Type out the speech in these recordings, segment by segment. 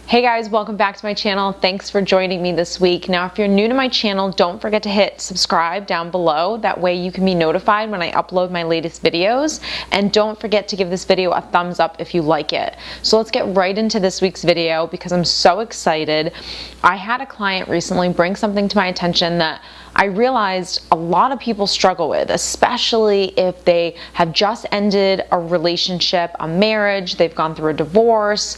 Hey guys, welcome back to my channel. Thanks for joining me this week. Now, if you're new to my channel, don't forget to hit subscribe down below. That way you can be notified when I upload my latest videos. And don't forget to give this video a thumbs up if you like it. So let's get right into this week's video because I'm so excited. I had a client recently bring something to my attention that I realized a lot of people struggle with, especially if they have just ended a relationship, a marriage, they've gone through a divorce,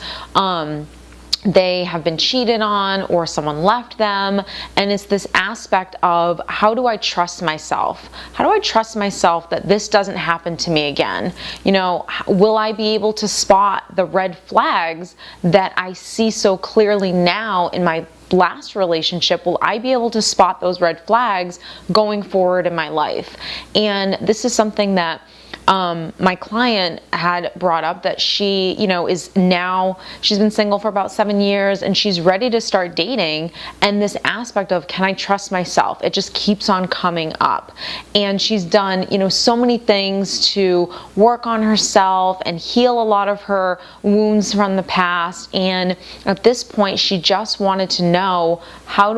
they have been cheated on or someone left them, and it's this aspect of how do I trust myself? How do I trust myself that this doesn't happen to me again? You know, will I be able to spot the red flags that I see so clearly now in my last relationship? Will I be able to spot those red flags going forward in my life? And this is something that my client had brought up, that she, is now, she's been single for about 7 years and she's ready to start dating. And this aspect of, can I trust myself? It just keeps on coming up. And she's done, so many things to work on herself and heal a lot of her wounds from the past. And at this point, she just wanted to know, what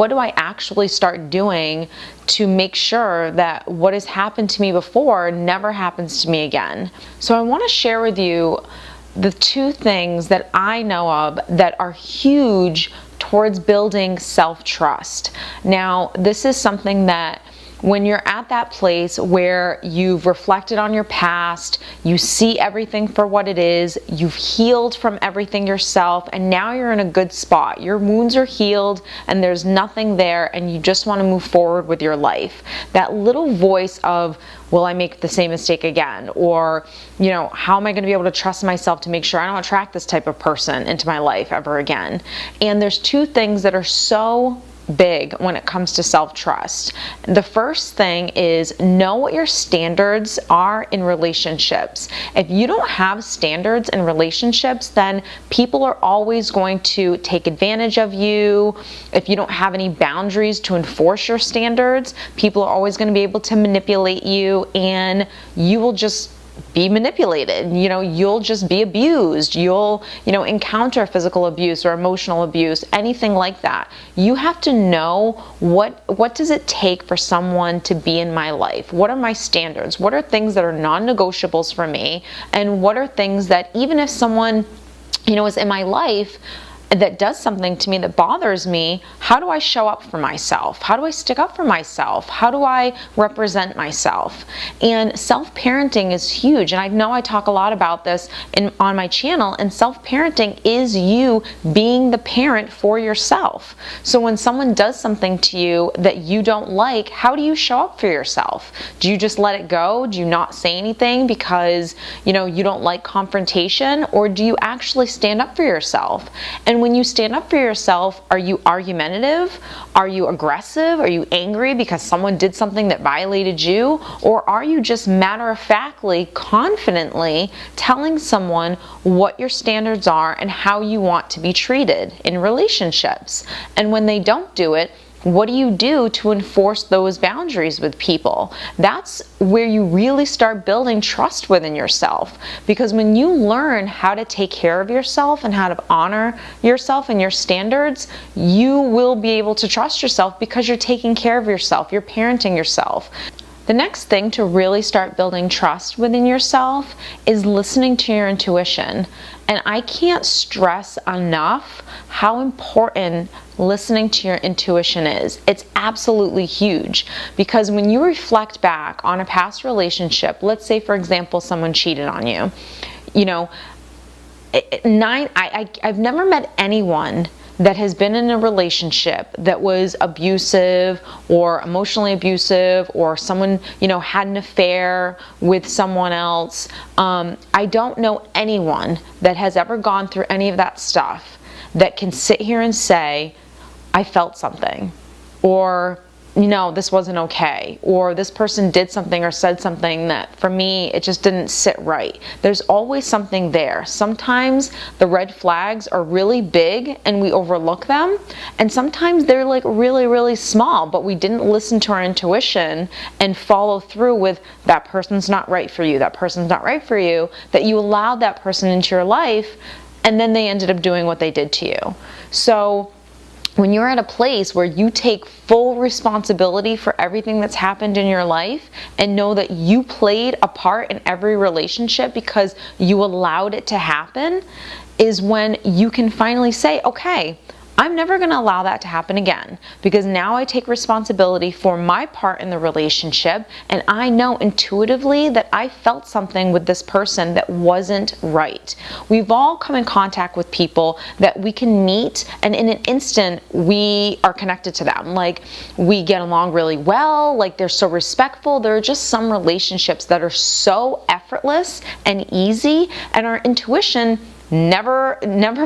do I actually start doing to make sure that what has happened to me before never happens to me again? So I want to share with you the two things that I know of that are huge towards building self-trust. Now, this is something that when you're at that place where you've reflected on your past, you see everything for what it is, you've healed from everything yourself, and now you're in a good spot. Your wounds are healed and there's nothing there, and you just want to move forward with your life. That little voice of, will I make the same mistake again? Or, how am I going to be able to trust myself to make sure I don't attract this type of person into my life ever again? And there's two things that are so big when it comes to self-trust. The first thing is, know what your standards are in relationships. If you don't have standards in relationships, then people are always going to take advantage of you. If you don't have any boundaries to enforce your standards, people are always going to be able to manipulate you, and you will just be manipulated. You'll just be abused. You'll, encounter physical abuse or emotional abuse, anything like that. You have to know what does it take for someone to be in my life? What are my standards? What are things that are non-negotiables for me? And what are things that even if someone, is in my life that does something to me that bothers me, how do I show up for myself? How do I stick up for myself? How do I represent myself? And self-parenting is huge. And I know I talk a lot about this on my channel, and self-parenting is you being the parent for yourself. So when someone does something to you that you don't like, how do you show up for yourself? Do you just let it go? Do you not say anything because, you don't like confrontation? Or do you actually stand up for yourself? And when you stand up for yourself, are you argumentative? Are you aggressive? Are you angry because someone did something that violated you? Or are you just matter-of-factly, confidently telling someone what your standards are and how you want to be treated in relationships? And when they don't do it, what do you do to enforce those boundaries with people? That's where you really start building trust within yourself. Because when you learn how to take care of yourself and how to honor yourself and your standards, you will be able to trust yourself because you're taking care of yourself, you're parenting yourself. The next thing to really start building trust within yourself is listening to your intuition. And I can't stress enough how important listening to your intuition is. It's absolutely huge, because when you reflect back on a past relationship, let's say, for example, someone cheated on you, I've never met anyone that has been in a relationship that was abusive or emotionally abusive, or someone, had an affair with someone else. I don't know anyone that has ever gone through any of that stuff that can sit here and say, I felt something, or this wasn't okay, or this person did something or said something that for me, it just didn't sit right. There's always something there. Sometimes the red flags are really big and we overlook them, and sometimes they're like really, really small, but we didn't listen to our intuition and follow through with, that person's not right for you, that person's not right for you, that you allowed that person into your life and then they ended up doing what they did to you. So when you're at a place where you take full responsibility for everything that's happened in your life and know that you played a part in every relationship because you allowed it to happen, is when you can finally say, okay, I'm never going to allow that to happen again, because now I take responsibility for my part in the relationship, and I know intuitively that I felt something with this person that wasn't right. We've all come in contact with people that we can meet, and in an instant we are connected to them. Like, we get along really well, like they're so respectful. There are just some relationships that are so effortless and easy, and our intuition never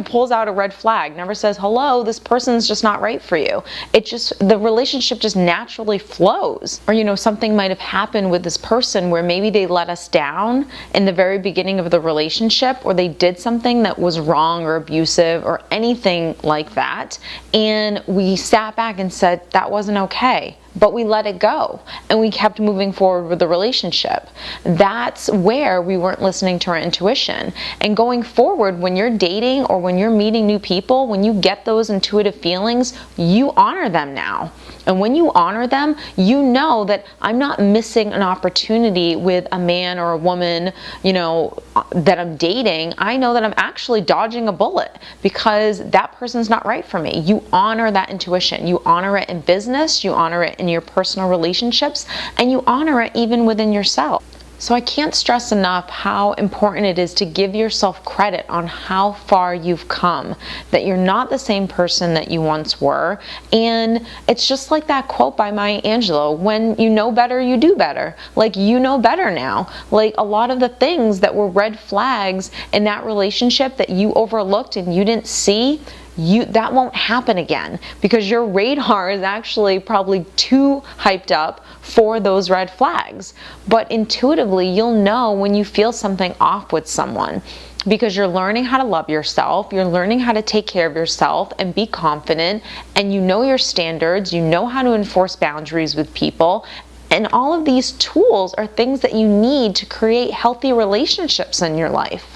pulls out a red flag, never says, hello, this person's just not right for you. The relationship just naturally flows. Or, something might have happened with this person where maybe they let us down in the very beginning of the relationship, or they did something that was wrong or abusive or anything like that. And we sat back and said, that wasn't okay. But we let it go and we kept moving forward with the relationship. That's where we weren't listening to our intuition. And going forward, when you're dating or when you're meeting new people, when you get those intuitive feelings, you honor them now. And when you honor them, you know that I'm not missing an opportunity with a man or a woman, that I'm dating. I know that I'm actually dodging a bullet because that person's not right for me. You honor that intuition. You honor it in business, you honor it in your personal relationships, and you honor it even within yourself. So I can't stress enough how important it is to give yourself credit on how far you've come, that you're not the same person that you once were. And it's just like that quote by Maya Angelou, when you know better, you do better. Like, you know better now. Like, a lot of the things that were red flags in that relationship that you overlooked and you didn't see, that won't happen again, because your radar is actually probably too hyped up for those red flags. But intuitively, you'll know when you feel something off with someone, because you're learning how to love yourself, you're learning how to take care of yourself and be confident, and you know your standards, you know how to enforce boundaries with people. And all of these tools are things that you need to create healthy relationships in your life.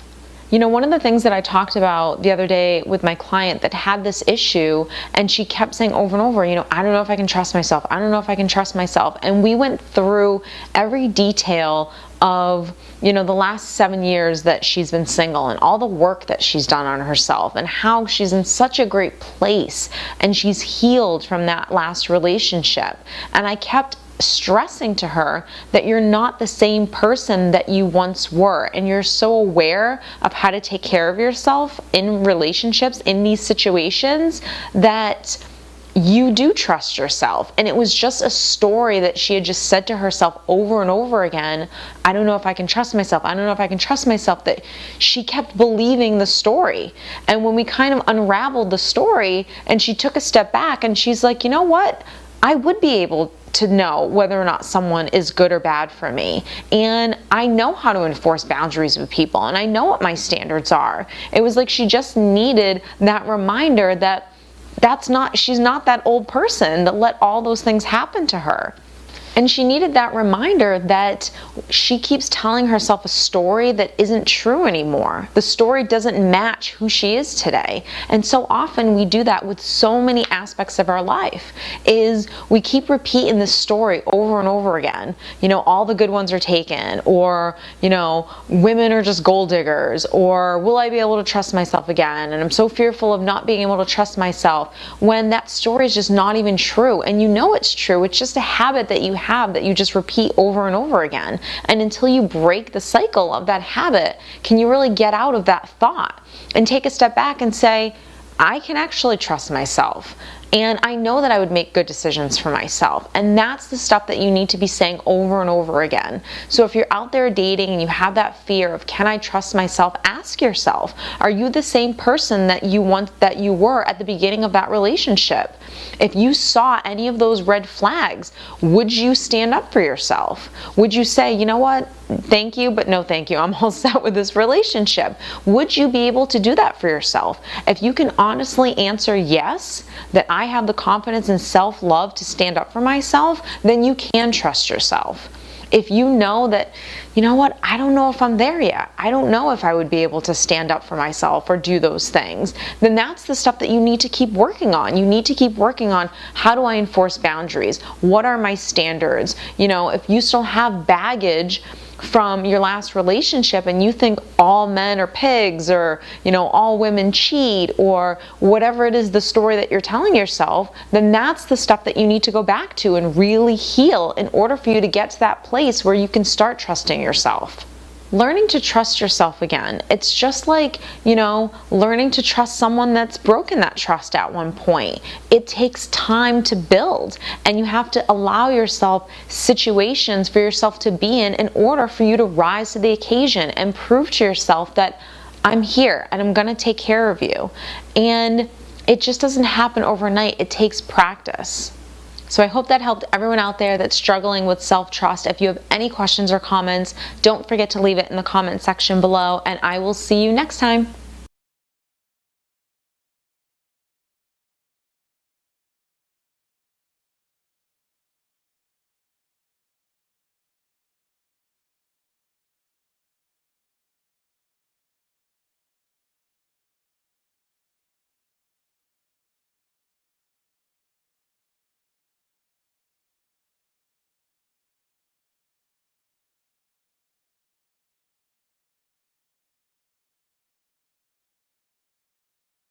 One of the things that I talked about the other day with my client that had this issue, and she kept saying over and over, I don't know if I can trust myself. I don't know if I can trust myself. And we went through every detail of, the last 7 years that she's been single and all the work that she's done on herself and how she's in such a great place and she's healed from that last relationship. And I kept stressing to her that you're not the same person that you once were, and you're so aware of how to take care of yourself in relationships, in these situations, that you do trust yourself. And it was just a story that she had just said to herself over and over again. I don't know if I can trust myself. I don't know if I can trust myself. That she kept believing the story. And when we kind of unraveled the story and she took a step back and she's like, you know what? I would be able to know whether or not someone is good or bad for me. And I know how to enforce boundaries with people, and I know what my standards are. It was like she just needed that reminder that she's not that old person that let all those things happen to her. And she needed that reminder that she keeps telling herself a story that isn't true anymore. The story doesn't match who she is today. And so often we do that with so many aspects of our life, is we keep repeating this story over and over again. All the good ones are taken, or, women are just gold diggers, or will I be able to trust myself again? And I'm so fearful of not being able to trust myself, when that story is just not even true. And it's true. It's just a habit that you have that you just repeat over and over again. And until you break the cycle of that habit, can you really get out of that thought and take a step back and say, I can actually trust myself. And I know that I would make good decisions for myself. And that's the stuff that you need to be saying over and over again. So if you're out there dating and you have that fear of, can I trust myself? Ask yourself, are you the same person that you were at the beginning of that relationship? If you saw any of those red flags, would you stand up for yourself? Would you say, you know what? Thank you, but no thank you. I'm all set with this relationship. Would you be able to do that for yourself? If you can honestly answer yes, that I have the confidence and self-love to stand up for myself, then you can trust yourself. If you know that, you know what, I don't know if I'm there yet, I don't know if I would be able to stand up for myself or do those things, then that's the stuff that you need to keep working on. You need to keep working on, how do I enforce boundaries? What are my standards? You know, if you still have baggage from your last relationship and you think all men are pigs, or, you know, all women cheat, or whatever it is, the story that you're telling yourself, then that's the stuff that you need to go back to and really heal in order for you to get to that place where you can start trusting yourself. Learning to trust yourself again. It's just like, you know, learning to trust someone that's broken that trust at one point. It takes time to build, and you have to allow yourself situations for yourself to be in order for you to rise to the occasion and prove to yourself that I'm here and I'm going to take care of you. And it just doesn't happen overnight. It takes practice. So I hope that helped everyone out there that's struggling with self-trust. If you have any questions or comments, don't forget to leave it in the comment section below, and I will see you next time.